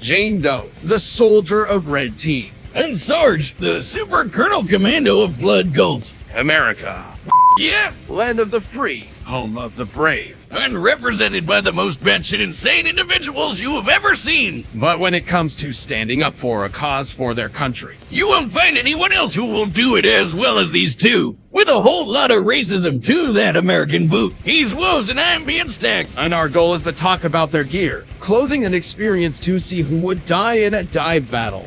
Jane Doe, the soldier of Red Team. And Sarge, the Super Colonel Commando of Blood Gulch. America. Yeah, Land of the free, home of the brave. and represented by the most batshit insane individuals you have ever seen. But when it comes to standing up for a cause for their country, You won't find anyone else who will do it as well as these two. With a whole lot of racism to that American boot. He's woes and I'm being stacked. and our goal is to talk about their gear, clothing, and experience to see who would die in a dive battle.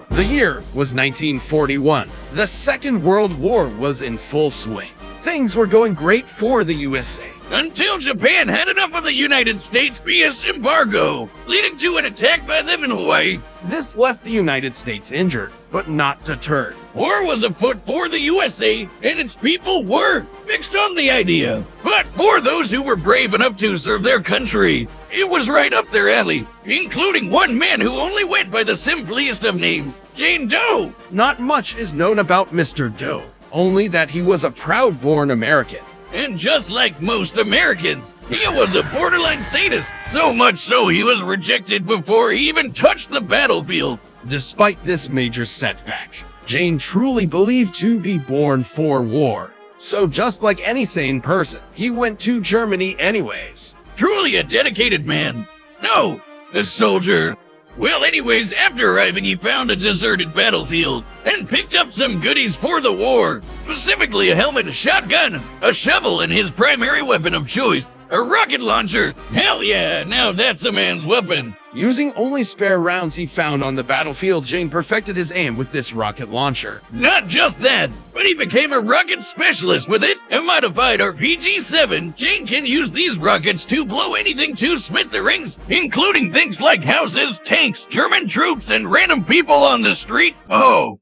The year was 1941. The Second World War was in full swing. Things were going great for the USA. Until Japan had enough of the United States BS embargo, leading to an attack by them in Hawaii. This left the United States injured, but not deterred. War was afoot for the USA, and its people were fixed on the idea. But for those who were brave enough to serve their country, it was right up their alley, including one man who only went by the simplest of names, Jane Doe. Not much is known about Mr. Doe, only that he was a proud-born American. And just like most Americans, he was a borderline sadist. So much so he was rejected before he even touched the battlefield. Despite this major setback, Jane truly believed to be born for war. So just like any sane person, he went to Germany anyways. Truly a dedicated man. No, a soldier. Well, anyways, after arriving, he found a deserted battlefield and picked up some goodies for the war. Specifically, a helmet, a shotgun, a shovel, and his primary weapon of choice, a rocket launcher. Hell yeah, now that's a man's weapon. Using only spare rounds he found on the battlefield, Jane perfected his aim with this rocket launcher. Not just that, but he became a rocket specialist with it. A modified RPG-7, Jane can use these rockets to blow anything to smithereens, including things like houses, tanks, German troops, and random people on the street. Oh.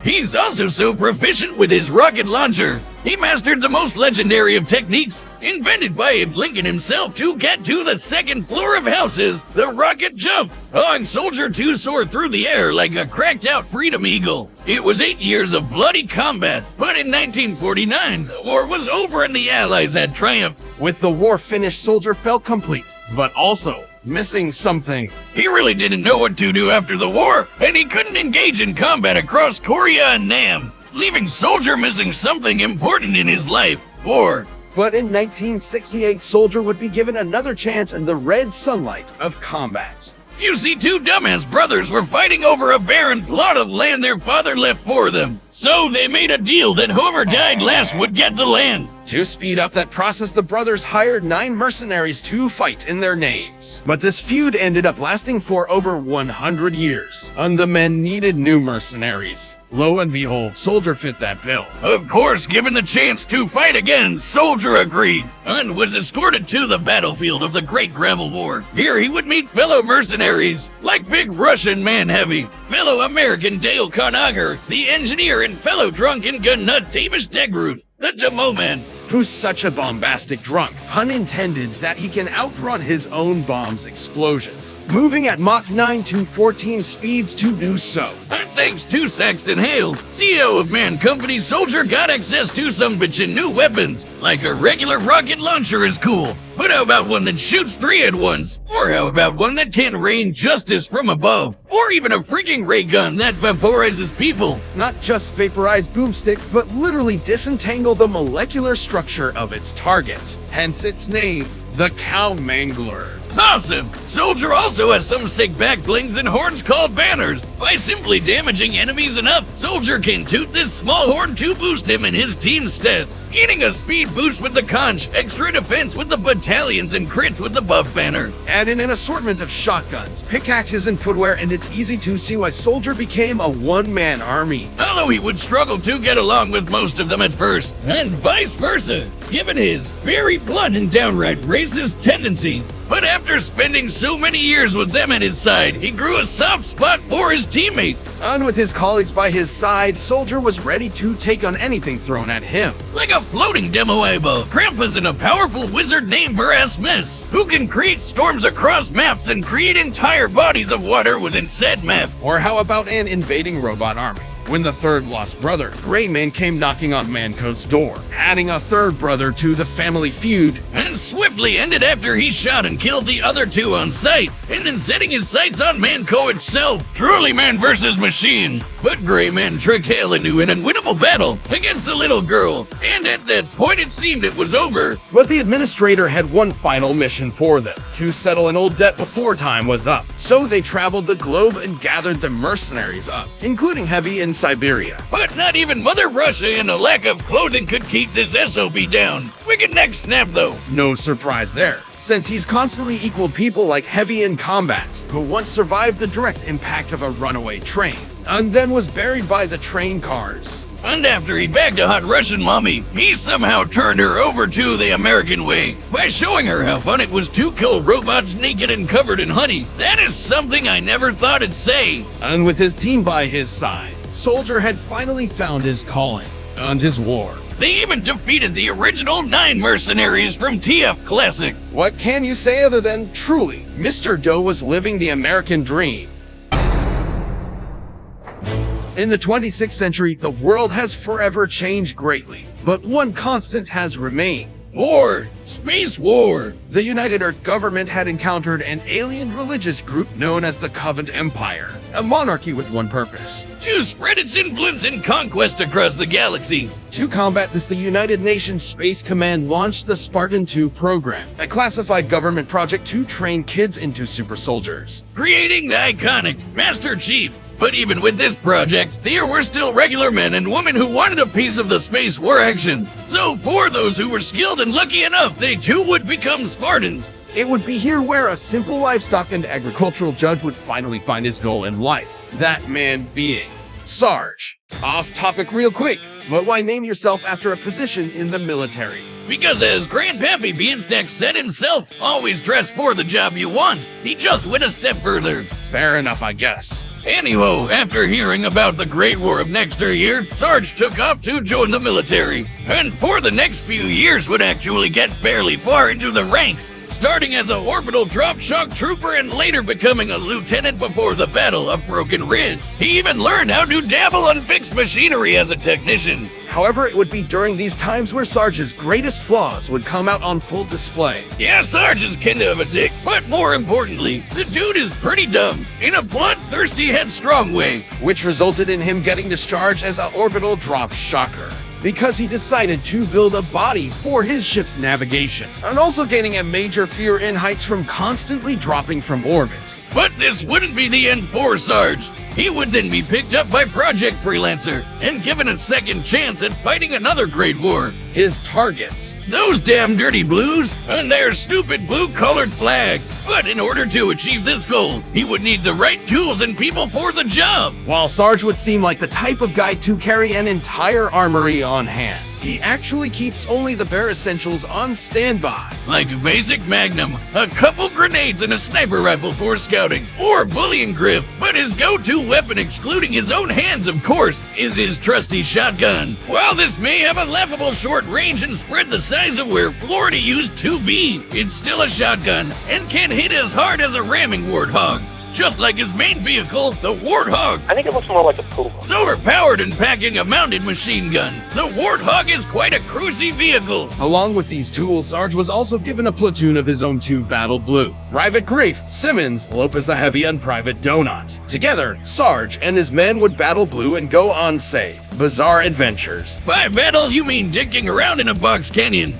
He's also so proficient with his rocket launcher. He mastered the most legendary of techniques, invented by Abe Lincoln himself to get to the second floor of houses, the rocket jump, allowing Soldier to soar through the air like a cracked-out freedom eagle. It was 8 years of bloody combat, but in 1949, the war was over and the Allies had triumphed. With the war finished, Soldier felt complete, but also missing something. He really didn't know what to do after the war, and he couldn't engage in combat across Korea and Nam, leaving Soldier missing something important in his life. War. But in 1968, Soldier would be given another chance in the red sunlight of combat. You see, two dumbass brothers were fighting over a barren plot of land their father left for them. So they made a deal that whoever died last would get the land. To speed up that process, the brothers hired 9 mercenaries to fight in their names. But this feud ended up lasting for over 100 years, and the men needed new mercenaries. Lo and behold, Soldier fit that bill. Of course, given the chance to fight again, Soldier agreed, and was escorted to the battlefield of the Great Gravel War. Here he would meet fellow mercenaries, like Big Russian Man Heavy, fellow American Dale Conacher, the engineer and fellow drunken gun nut Davis Degrud, the Demo Man. Who's such a bombastic drunk, pun intended, that he can outrun his own bomb's explosions, moving at Mach 9 to 14 speeds to do so. And thanks to Saxton Hale, CEO of Man Company, Soldier got access to some bitchin' new weapons. Like a regular rocket launcher is cool, but how about one that shoots 3 at once? Or how about one that can rain justice from above? Or even a freaking ray gun that vaporizes people? Not just vaporize boomstick, but literally disentangle the molecular structure of its target. Hence its name, the Cow Mangler. Awesome! Soldier also has some sick back blings and horns called banners. By simply damaging enemies enough, Soldier can toot this small horn to boost him and his team's stats. Getting a speed boost with the conch, extra defense with the battalions, and crits with the buff banner. Add in an assortment of shotguns, pickaxes, and footwear, and it's easy to see why Soldier became a one-man army. Although he would struggle to get along with most of them at first, and vice versa, given his very blunt and downright racist tendency. But after spending so many years with them at his side, he grew a soft spot for his teammates. And with his colleagues by his side, Soldier was ready to take on anything thrown at him. Like a floating demo eyeball, Krampus and a powerful wizard named Barasmus, who can create storms across maps and create entire bodies of water within said map. Or how about an invading robot army? when the third lost brother, Gray Man, came knocking on Manco's door, adding a third brother to the family feud. And swiftly ended after he shot and killed the other two on sight, and then setting his sights on Manco itself. Truly man versus machine. But Gray Man tricked Hale into an unwinnable battle against a little girl, and at that point it seemed it was over. But the administrator had one final mission for them, to settle an old debt before time was up. So they traveled the globe and gathered the mercenaries up, including Heavy in Siberia. But not even Mother Russia and a lack of clothing could keep this SOB down. Wicked neck snap though. No surprise there, since he's constantly equaled people like Heavy in combat, who once survived the direct impact of a runaway train, and then was buried by the train cars. And after he bagged a hot Russian mommy, he somehow turned her over to the American way by showing her how fun it was to kill robots naked and covered in honey. That is something I never thought I'd say. And with his team by his side, Soldier had finally found his calling and his war. They even defeated the original 9 mercenaries from TF Classic. What can you say other than, truly, Mr. Doe was living the American dream? In the 26th century, the world has forever changed greatly, but one constant has remained. War. Space war. The United Earth government had encountered an alien religious group known as the Covenant Empire, a monarchy with one purpose: to spread its influence and conquest across the galaxy. To combat this, the United Nations Space Command launched the Spartan II program, a classified government project to train kids into super soldiers, creating the iconic Master Chief. But even with this project, there were still regular men and women who wanted a piece of the space war action. So for those who were skilled and lucky enough, they too would become Spartans. It would be here where a simple livestock and agricultural judge would finally find his goal in life. That man being Sarge. Off topic real quick, but why name yourself after a position in the military? Because as Grandpappy Beanstalk said himself, always dress for the job you want. He just went a step further. Fair enough, I guess. Anyhow, after hearing about the Great War of next year, Sarge took off to join the military. And for the next few years would actually get fairly far into the ranks, starting as an orbital drop shock trooper and later becoming a lieutenant before the Battle of Broken Ridge. He even learned how to dabble on fixed machinery as a technician. However, it would be during these times where Sarge's greatest flaws would come out on full display. Yeah, Sarge is kinda of a dick, but more importantly, the dude is pretty dumb, in a bloodthirsty, headstrong way. Which resulted in him getting discharged as an orbital drop shocker, because he decided to build a body for his ship's navigation, and also gaining a major fear in heights from constantly dropping from orbit. But this wouldn't be the end for Sarge. He would then be picked up by Project Freelancer and given a second chance at fighting another great war. His targets: those damn dirty blues and their stupid blue-colored flag. But in order to achieve this goal, he would need the right tools and people for the job. While Sarge would seem like the type of guy to carry an entire armory on hand, he actually keeps only the bare essentials on standby. Like a basic magnum, a couple grenades and a sniper rifle for scouting, or bully and grip. But his go-to weapon, excluding his own hands of course, is his trusty shotgun. While this may have a laughable short range and spread the size of where Florida used to be, it's still a shotgun and can hit as hard as a ramming warthog. Just like his main vehicle, the Warthog. I think it looks more like a Puma. It's overpowered and packing a mounted machine gun. The Warthog is quite a cruisy vehicle. Along with these tools, Sarge was also given a platoon of his own to battle blue: Private Grief, Simmons, Lopez the Heavy, and Private Donut. Together, Sarge and his men would battle blue and go on, say, bizarre adventures. By battle, you mean dicking around in a box canyon?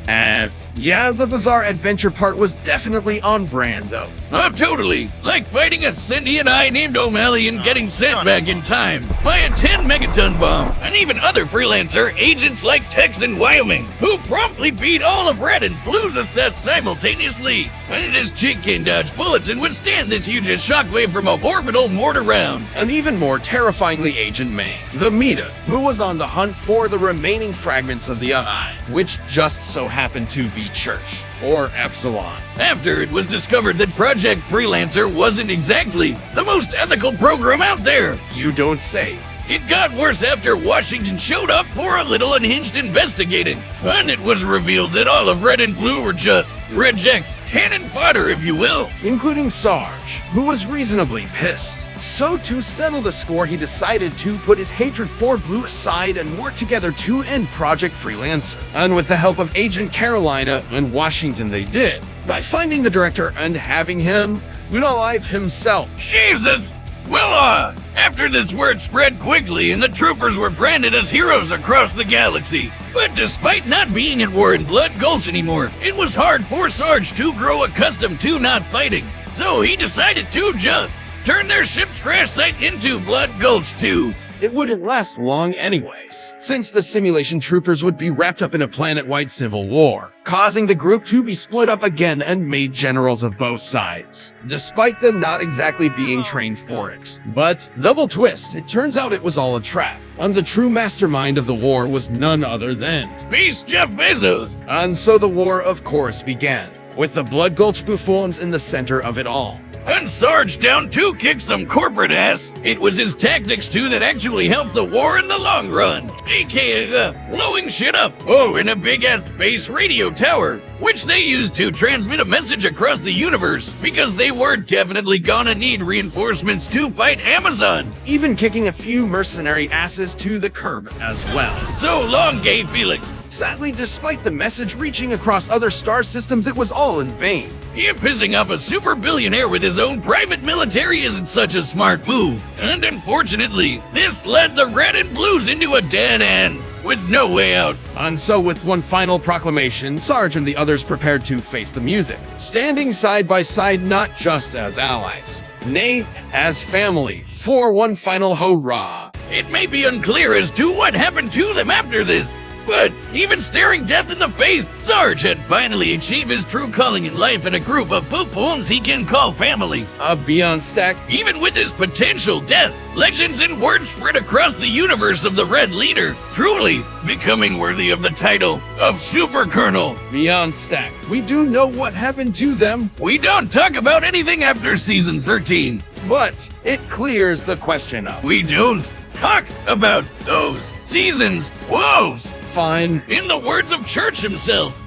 Yeah, the bizarre adventure part was definitely on brand, though. Oh, totally. Like fighting a sentient eye named O'Malley and getting sent back in time by a 10-megaton bomb. And even other freelancer agents like Tex in Wyoming, who promptly beat all of Red and Blue's assets simultaneously. And this chick can dodge bullets and withstand this hugest shockwave from a orbital mortar round. And even more terrifyingly, Agent May, the Meta, who was on the hunt for the remaining fragments of the eye, which just so happened to be Church, or Epsilon. After it was discovered that Project Freelancer wasn't exactly the most ethical program out there. You don't say. It got worse after Washington showed up for a little unhinged investigating, and it was revealed that all of Red and Blue were just rejects, cannon fodder if you will. Including Sarge, who was reasonably pissed. So to settle the score, he decided to put his hatred for Blue aside and work together to end Project Freelancer. And with the help of Agent Carolina and Washington, they did, by finding the director and having him unalive himself. Jesus! Well, after this word spread quickly and the troopers were branded as heroes across the galaxy. But despite not being at war in Blood Gulch anymore, it was hard for Sarge to grow accustomed to not fighting. So he decided to just turn their ship's crash site into Blood Gulch 2. It wouldn't last long anyways, since the simulation troopers would be wrapped up in a planet-wide civil war, causing the group to be split up again and made generals of both sides, despite them not exactly being trained for it. But, double twist, it turns out it was all a trap, and the true mastermind of the war was none other than Space Jeff Bezos! And so the war, of course, began, with the Blood Gulch buffoons in the center of it all. And Sarge down to kick some corporate ass. It was his tactics too that actually helped the war in the long run. AKA blowing shit up. Oh, in a big ass space radio tower, which they used to transmit a message across the universe because they were definitely gonna need reinforcements to fight Amazon. Even kicking a few mercenary asses to the curb as well. So long, Gay Felix. Sadly, despite the message reaching across other star systems, it was all in vain. Yeah, pissing off a super billionaire with his own private military isn't such a smart move. And unfortunately, this led the Red and Blues into a dead end, with no way out. And so with one final proclamation, Sarge and the others prepared to face the music, standing side by side not just as allies, nay, as family, for one final hurrah. It may be unclear as to what happened to them after this, but even staring death in the face, Sarge had finally achieved his true calling in life in a group of buffoons he can call family. Beyond stack. Even with his potential death, legends and words spread across the universe of the Red Leader, truly becoming worthy of the title of Super Colonel. Beyond stack. We do know what happened to them. We don't talk about anything after season 13. But it clears the question up. We don't talk about those season's woes. Fine. In the words of Church himself.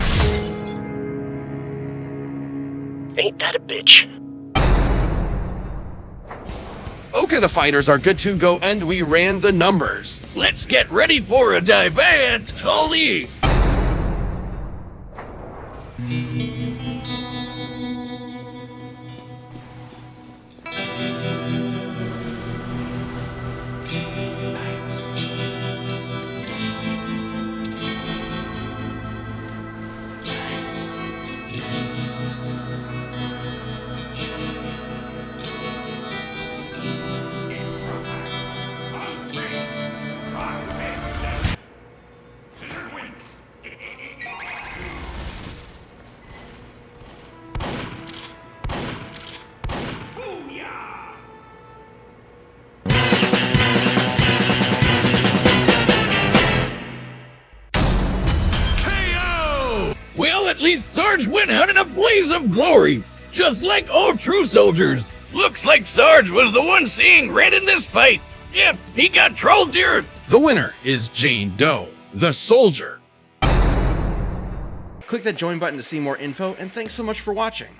Ain't that a bitch? Okay, the fighters are good to go, and we ran the numbers. Let's get ready for a dive at Holy. Well, at least Sarge went out in a blaze of glory, just like all true soldiers. Looks like Sarge was the one seeing red in this fight. Yep, he got trolled, dear. The winner is Jane Doe, the soldier. Click that join button to see more info, and thanks so much for watching.